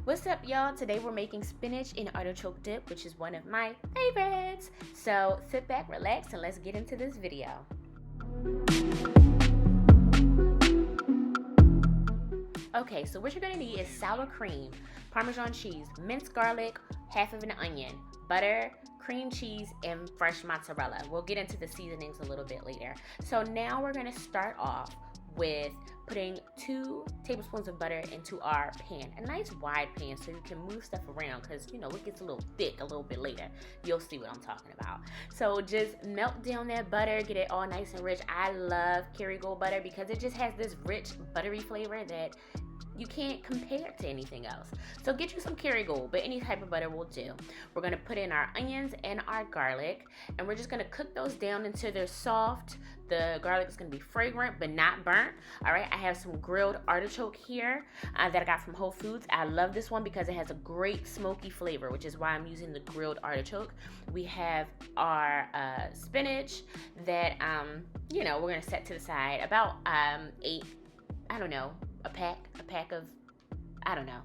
What's up, y'all? Today we're making spinach and artichoke dip, which is one of my favorites. So sit back, relax, and let's get into this video. Okay, so what you're gonna need is sour cream, Parmesan cheese, minced garlic, half of an onion, butter, cream cheese, and fresh mozzarella. We'll get into the seasonings a little bit later. So now we're gonna start off with putting 2 tablespoons of butter into our pan, a nice wide pan so you can move stuff around, because you know it gets a little thick a little bit later. You'll see what I'm talking about. So just melt down that butter, get it all nice and rich. I love Kerrygold butter because it just has this rich buttery flavor that you can't compare it to anything else. So get you some Kerrygold, but any type of butter will do. We're gonna put in our onions and our garlic, and we're just gonna cook those down until they're soft. The garlic is gonna be fragrant but not burnt. All right, I have some grilled artichoke here that I got from Whole Foods. I love this one because it has a great smoky flavor, which is why I'm using the grilled artichoke. We have our spinach that we're gonna set to the side. About 8, I don't know, a pack of, I don't know.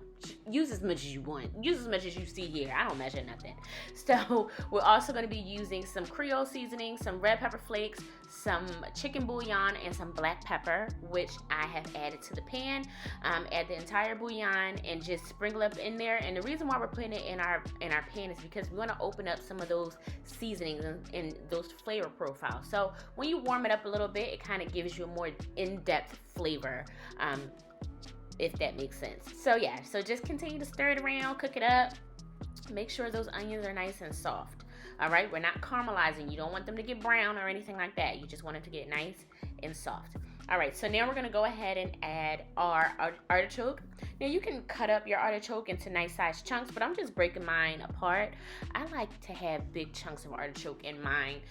Use as much as you want. Use as much as you see here. I don't measure nothing. So we're also going to be using some Creole seasoning, some red pepper flakes, some chicken bouillon, and some black pepper, which I have added to the pan. Add the entire bouillon and just sprinkle up in there. And the reason why we're putting it in our pan is because we want to open up some of those seasonings and those flavor profiles. So when you warm it up a little bit, it kind of gives you a more in-depth flavor. If that makes sense. So yeah, so just continue to stir it around, cook it up. Make sure those onions are nice and soft. All right, we're not caramelizing. You don't want them to get brown or anything like that. You just want it to get nice and soft. All right, so now we're gonna go ahead and add our artichoke. Now you can cut up your artichoke into nice sized chunks, but I'm just breaking mine apart. I like to have big chunks of artichoke in mine.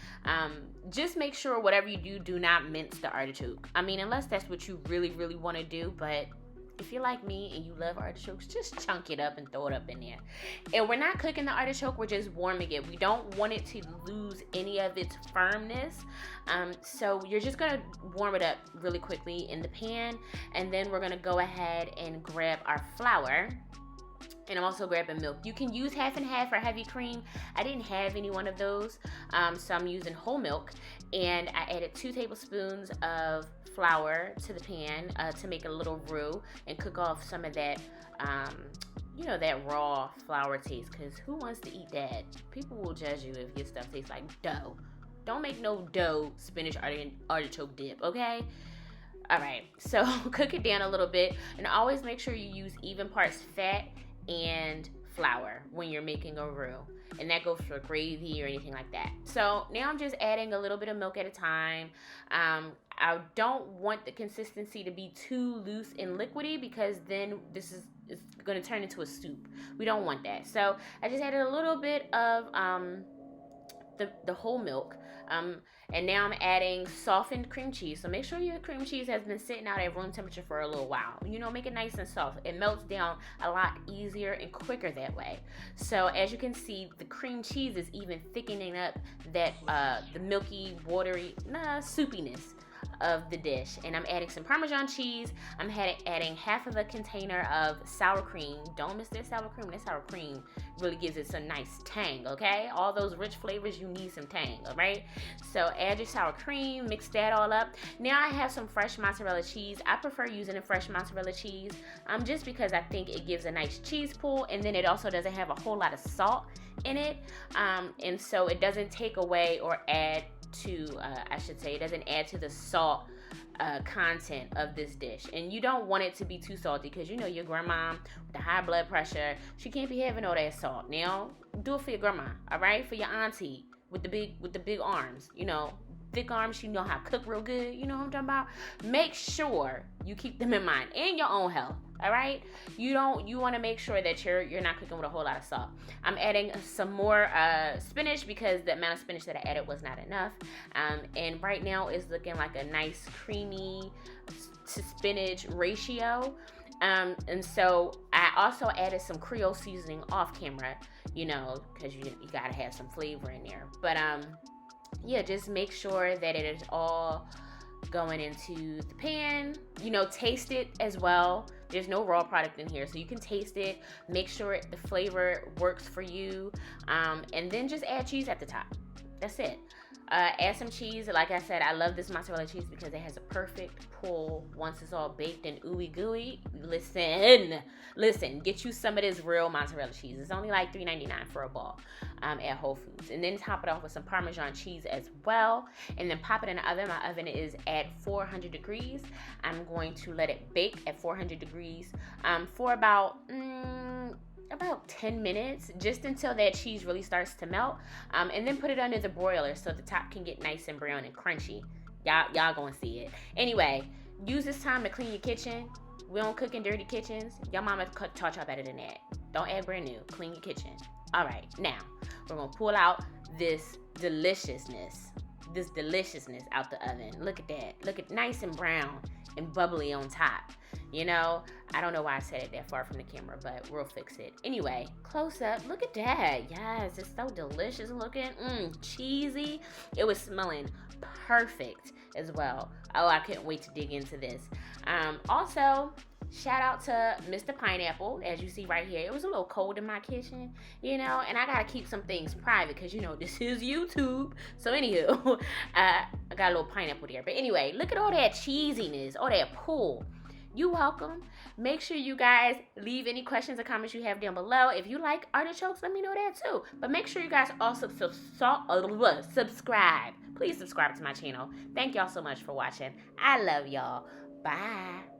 Just make sure whatever you do not mince the artichoke. I mean, unless that's what you really, really wanna do, but if you're like me and you love artichokes, just chunk it up and throw it up in there. And we're not cooking the artichoke, we're just warming it. We don't want it to lose any of its firmness. So you're just gonna warm it up really quickly in the pan, and then we're gonna go ahead and grab our flour. And I'm also grabbing milk. You can use half and half or heavy cream. I didn't have any one of those, so I'm using whole milk. And I added 2 tablespoons of flour to the pan to make a little roux and cook off some of that, that raw flour taste. Because who wants to eat that? People will judge you if your stuff tastes like dough. Don't make no dough spinach artichoke dip, okay? All right, so cook it down a little bit, and always make sure you use even parts fat and flour when you're making a roux, and that goes for gravy or anything like that. So now I'm just adding a little bit of milk at a time. I don't want the consistency to be too loose and liquidy, because then it's going to turn into a soup. We don't want that. So I just added a little bit of the whole milk, and now I'm adding softened cream cheese. So make sure your cream cheese has been sitting out at room temperature for a little while. Make it nice and soft. It melts down a lot easier and quicker that way. So as you can see, the cream cheese is even thickening up that the milky, watery soupiness of the dish. And I'm adding some Parmesan cheese. I'm adding half of a container of sour cream. Don't miss that sour cream. That sour cream really gives it some nice tang, okay? All those rich flavors, you need some tang, all right? So add your sour cream, mix that all up. Now I have some fresh mozzarella cheese. I prefer using the fresh mozzarella cheese just because I think it gives a nice cheese pull, and then it also doesn't have a whole lot of salt in it, and so it doesn't take away or add to, it doesn't add to the salt content of this dish. And you don't want it to be too salty, because your grandma with the high blood pressure, she can't be having all that salt. Now do it for your grandma, all right? For your auntie with the big arms, thick arms, she know how to cook real good. You know what I'm talking about? Make sure you keep them in mind, and your own health. All right, you want to make sure that you're not cooking with a whole lot of salt. I'm adding some more spinach, because the amount of spinach that I added was not enough. And right now it's looking like a nice creamy to spinach ratio. And so I also added some Creole seasoning off camera, because you gotta have some flavor in there. But yeah, just make sure that it is all going into the pan. Taste it as well. There's no raw product in here, so you can taste it, make sure the flavor works for you, and then just add cheese at the top. That's it. Add some cheese. Like I said, I love this mozzarella cheese because it has a perfect pull once it's all baked and ooey gooey. Listen, get you some of this real mozzarella cheese. It's only like $3.99 for a ball at Whole Foods. And then top it off with some Parmesan cheese as well. And then pop it in the oven. My oven is at 400 degrees. I'm going to let it bake at 400 degrees for about 10 minutes, just until that cheese really starts to melt, and then put it under the broiler so the top can get nice and brown and crunchy. Y'all gonna see it. Anyway, use this time to clean your kitchen. We don't cook in dirty kitchens. Your mama taught y'all better than that. Don't add brand new. Clean your kitchen. All right, now we're gonna pull out this deliciousness out the oven. Look at that. Look at nice and brown and bubbly on top. You know, I don't know why I said it that far from the camera, but we'll fix it. Anyway, close up. Look at that. Yes, it's so delicious looking. Cheesy. It was smelling perfect as well. Oh, I couldn't wait to dig into this. Also, shout out to Mr. Pineapple. As you see right here, it was a little cold in my kitchen, you know, and I gotta keep some things private because, you know, this is YouTube. So anywho, I got a little pineapple there. But anyway, look at all that cheesiness, all that pull. You're welcome. Make sure you guys leave any questions or comments you have down below. If you like artichokes, let me know that too. But make sure you guys also subscribe. Please subscribe to my channel. Thank y'all so much for watching. I love y'all. Bye.